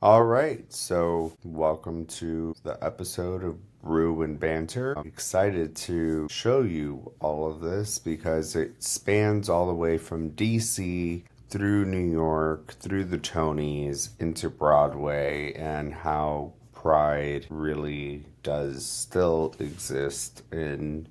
All right, so welcome to the episode of Brew and Banter. I'm excited to show you all of this because it spans all the way from DC through New York, through the Tonys, into Broadway, and how pride really does still exist in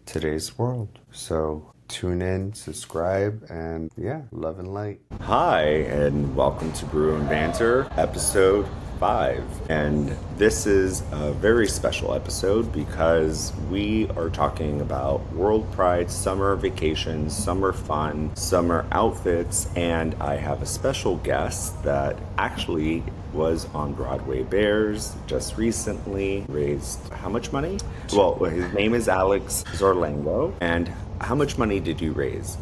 today's world. So tune in, subscribe, and yeah, love and light. Hi, and welcome to Brew and Banter, episode 5. And this is a very special episode because we are talking about World Pride, summer vacations, summer fun, summer outfits, and I have a special guest that actually was on Broadway Bears just recently, raised how much money? Well, his name is Alex Zorlango, and how much money did you raise?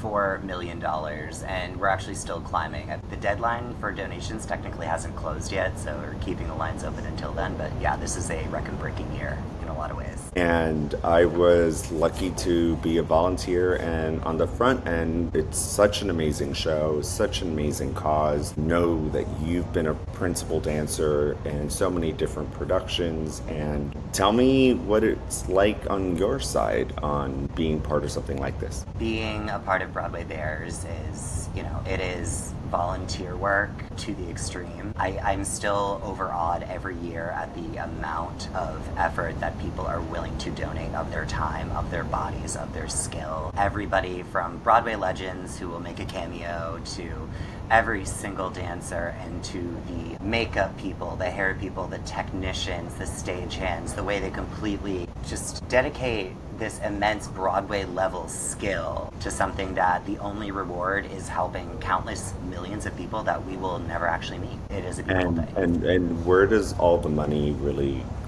$4 million, and we're actually still climbing. The deadline for donations technically hasn't closed yet, so we're keeping the lines open until then. But yeah, this is a record-breaking year in a lot of ways. And I was lucky to be a volunteer and on the front end. It's such an amazing show, such an amazing cause. Know that you've been a principal dancer in so many different productions, and tell me what it's like on your side on being part of something like this. Being a part of Broadway Bears is, it is volunteer work to the extreme. I'm still overawed every year at the amount of effort that people are willing to donate of their time, of their bodies, of their skill. Everybody from Broadway legends who will make a cameo to every single dancer, and to the makeup people, the hair people, the technicians, the stagehands, the way they completely just dedicate this immense Broadway level skill to something that the only reward is helping countless millions of people that we will never actually meet. It is a beautiful thing. And where does all the money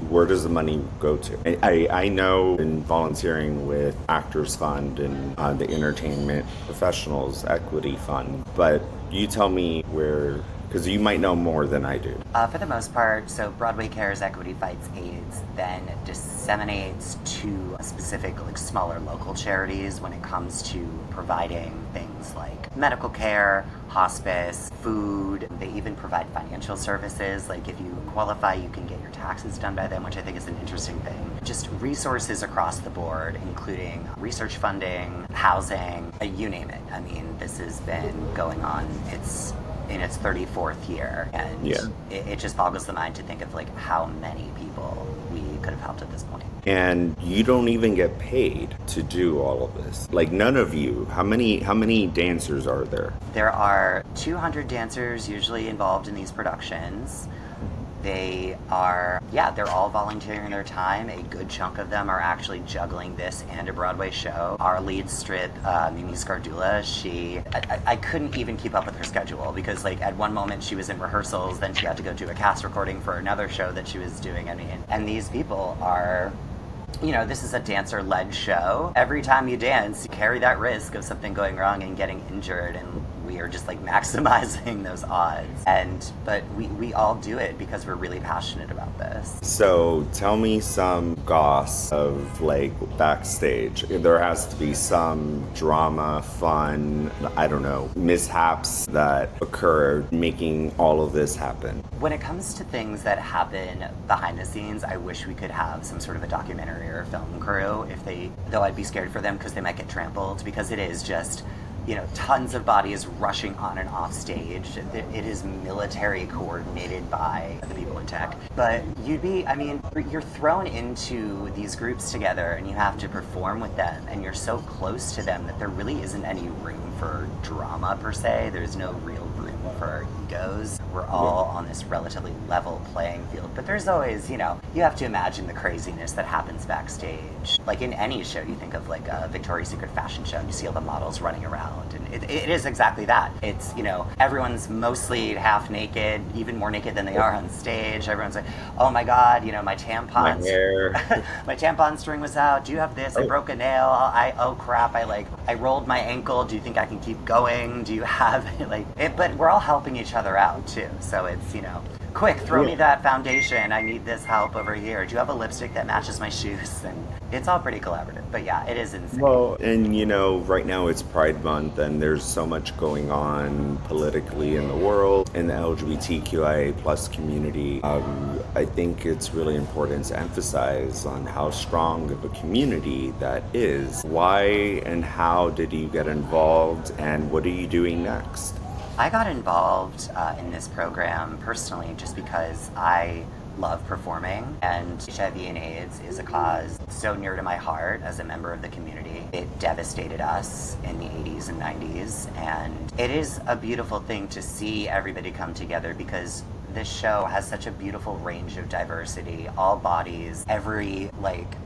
where does the money go to? I know in volunteering with Actors Fund and the Entertainment Professionals Equity Fund, but you tell me where, because you might know more than I do. For the most part, so Broadway Cares Equity Fights AIDS then disseminates to specific, smaller local charities when it comes to providing things like medical care, hospice, food. They even provide financial services. Like if you qualify, you can get your taxes done by them, which I think is an interesting thing. Just resources across the board, including research funding, housing, you name it. I mean, this has been going on. It's in its 34th year, and it just boggles the mind to think of how many people we could have helped at this point. And you don't even get paid to do all of this. None of you. How many dancers are there? There are 200 dancers usually involved in these productions. They're all volunteering their time. A good chunk of them are actually juggling this and a Broadway show. Our lead strip, Mimi Scardula, I couldn't even keep up with her schedule because at one moment she was in rehearsals, then she had to go do a cast recording for another show that she was doing. And these people are, this is a dancer-led show. Every time you dance, you carry that risk of something going wrong and getting injured, and we are just maximizing those odds. But we all do it because we're really passionate about this. So tell me some goss of backstage. There has to be some drama, fun, I don't know, mishaps that occurred making all of this happen. When it comes to things that happen behind the scenes, I wish we could have some sort of a documentary or a film crew. Though I'd be scared for them because they might get trampled, because it is just tons of bodies rushing on and off stage. It is military coordinated by the people in tech. But you're thrown into these groups together and you have to perform with them, and you're so close to them that there really isn't any room for drama per se. There's no real room for our egos. We're all on this relatively level playing field. But there's always, you have to imagine the craziness that happens backstage. In any show, you think of a Victoria's Secret fashion show and you see all the models running around. And it is exactly that. It's, everyone's mostly half naked, even more naked than they are on stage. Everyone's like, oh my God, my tampons. My hair. My tampon string was out. Do you have this? I broke a nail. Oh crap. I rolled my ankle. Do you think I can keep going? Do you have it? But we're all helping each other out too. So it's, quick, throw me that foundation. I need this help over here. Do you have a lipstick that matches my shoes? And it's all pretty collaborative. But yeah, it is insane. Well, and right now it's Pride Month. month, and there's so much going on politically in the world, in the LGBTQIA plus community. I think it's really important to emphasize on how strong of a community that is. Why and how did you get involved, and what are you doing next? I got involved in this program personally just because I love performing, and HIV and AIDS is a cause so near to my heart as a member of the community. It devastated us in the 80s and 90s, and it is a beautiful thing to see everybody come together because this show has such a beautiful range of diversity, all bodies, every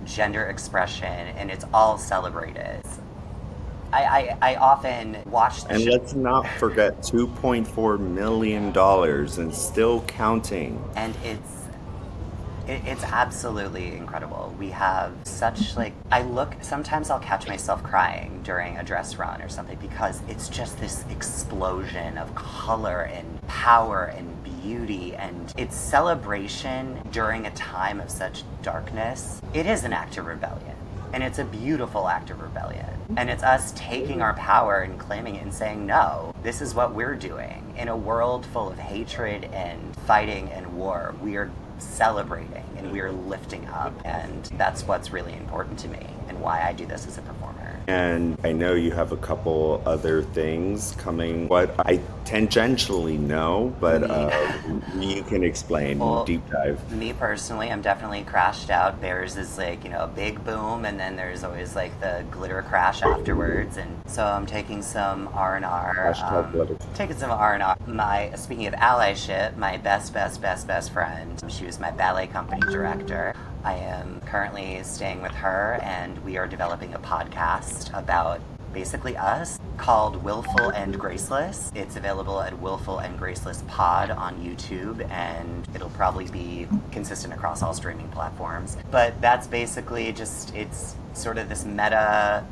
gender expression, and it's all celebrated. I often watch the And show, let's not forget $2.4 million and still counting. and it's absolutely incredible. We have such I look sometimes I'll catch myself crying during a dress run or something because it's just this explosion of color and power and beauty, and it's celebration during a time of such darkness. It is an act of rebellion. And it's a beautiful act of rebellion. And it's us taking our power and claiming it and saying, no, this is what we're doing. In a world full of hatred and fighting and war, we are celebrating and we are lifting up. And that's what's really important to me and why I do this as a performer. And I know you have a couple other things coming. What I tangentially know, but you can explain. Well, Deep dive. me personally, I'm definitely crashed out. There's this a big boom, and then there's always the glitter crash afterwards. And so I'm taking some R&R. Hashtag glitter. Taking some R&R. Speaking of allyship, my best friend, she was my ballet company director. I am currently staying with her, and we are developing a podcast about basically us called Willful and Graceless. It's available at Willful and Graceless Pod on YouTube, and it'll probably be consistent across all streaming platforms. But that's basically it's sort of this meta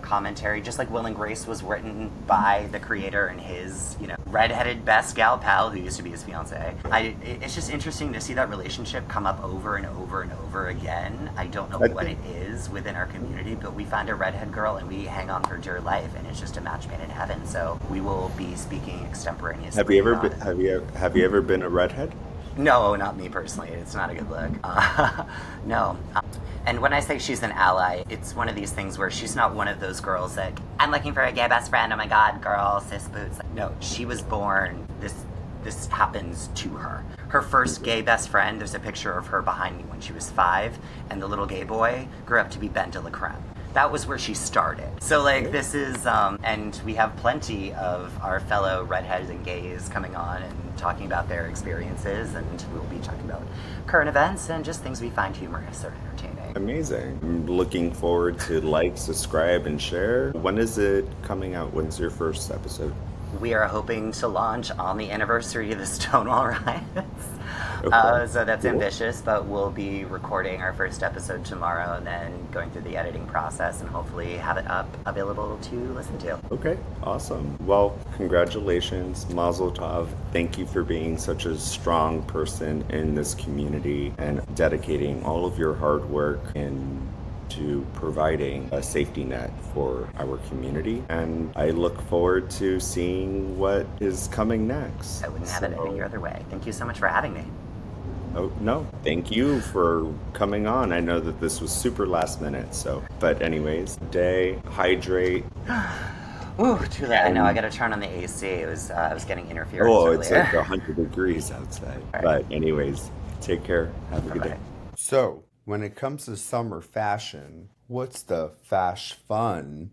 commentary, just like Will and Grace was written by the creator and his, redheaded best gal pal who used to be his fiance. It's just interesting to see that relationship come up over and over and over again. I don't know what it is within our community, but we find a redhead girl and we hang on for dear life, and it's just a match made in heaven. So we will be speaking extemporaneously. Have you ever been a redhead? No, not me personally. It's not a good look. No. And when I say she's an ally, it's one of these things where she's not one of those girls that, I'm looking for a gay best friend, oh my god, girl, cis boots. No, she was born, this happens to her. Her first gay best friend, there's a picture of her behind me when she was 5, and the little gay boy grew up to be Ben de la Creme. That was where she started. So this is, and we have plenty of our fellow redheads and gays coming on and talking about their experiences, and we'll be talking about current events and just things we find humorous or entertaining. Amazing. I'm looking forward to subscribe, and share. When is it coming out? When's your first episode? We are hoping to launch on the anniversary of the Stonewall riots. Okay. So that's Cool. ambitious, but we'll be recording our first episode tomorrow and then going through the editing process and hopefully have it up available to listen to. Okay, awesome. Well, congratulations, Mazel Tov. Thank you for being such a strong person in this community and dedicating all of your hard work into providing a safety net for our community. And I look forward to seeing what is coming next. I wouldn't have it any other way. Thank you so much for having me. Oh, no. Thank you for coming on. I know that this was super last minute, but anyways, hydrate. Ooh, too late. I know, I gotta turn on the AC. I was getting interference earlier. It's 100 degrees outside. Right. But anyways, take care. Have a good day. Bye-bye. So, when it comes to summer fashion, what's the Fas-fun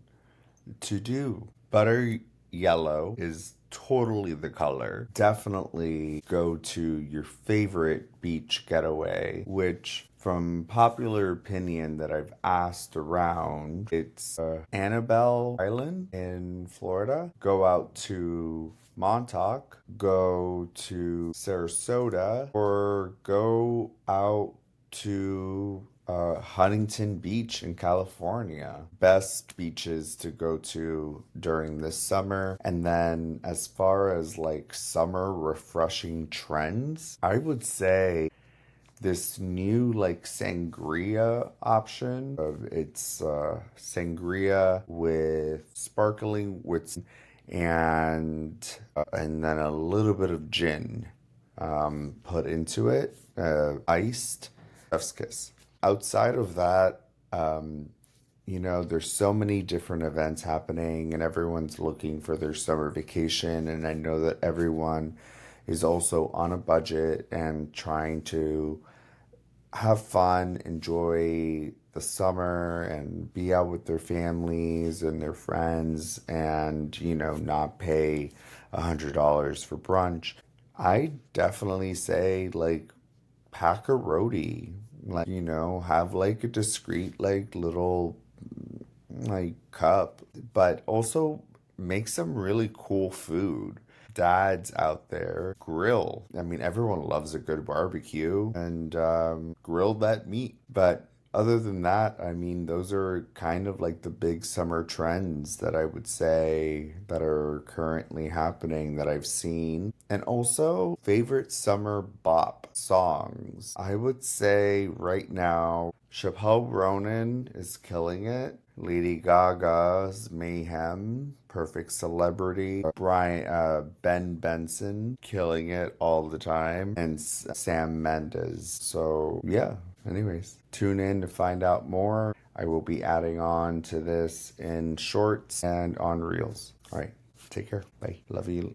to do? Butter yellow is totally the color. Definitely go to your favorite beach getaway, which from popular opinion that I've asked around, it's Annabelle Island in Florida. Go out to Montauk, go to Sarasota, or go out to Huntington Beach in California. Best beaches to go to during this summer. And then as far as summer refreshing trends, I would say this new like sangria option. It's sangria with sparkling with and then a little bit of gin put into it, iced. Chef's kiss. Outside of that, there's so many different events happening, and everyone's looking for their summer vacation. And I know that everyone is also on a budget and trying to have fun, enjoy the summer, and be out with their families and their friends, and not pay $100 for brunch. I definitely say like pack a roadie, like have like a discreet like little like cup, but also make some really cool food. Dads out there, grill. I mean, everyone loves a good barbecue and grill that meat. But other than that, I mean, those are kind of like the big summer trends that I would say that are currently happening that I've seen. And also, favorite summer bop songs. I would say right now, Chappelle Ronan is killing it. Lady Gaga's Mayhem, Perfect Celebrity, Ben Benson, killing it all the time, and Sam Mendes. So, yeah, anyways, tune in to find out more. I will be adding on to this in shorts and on reels. All right, take care. Bye. Love you.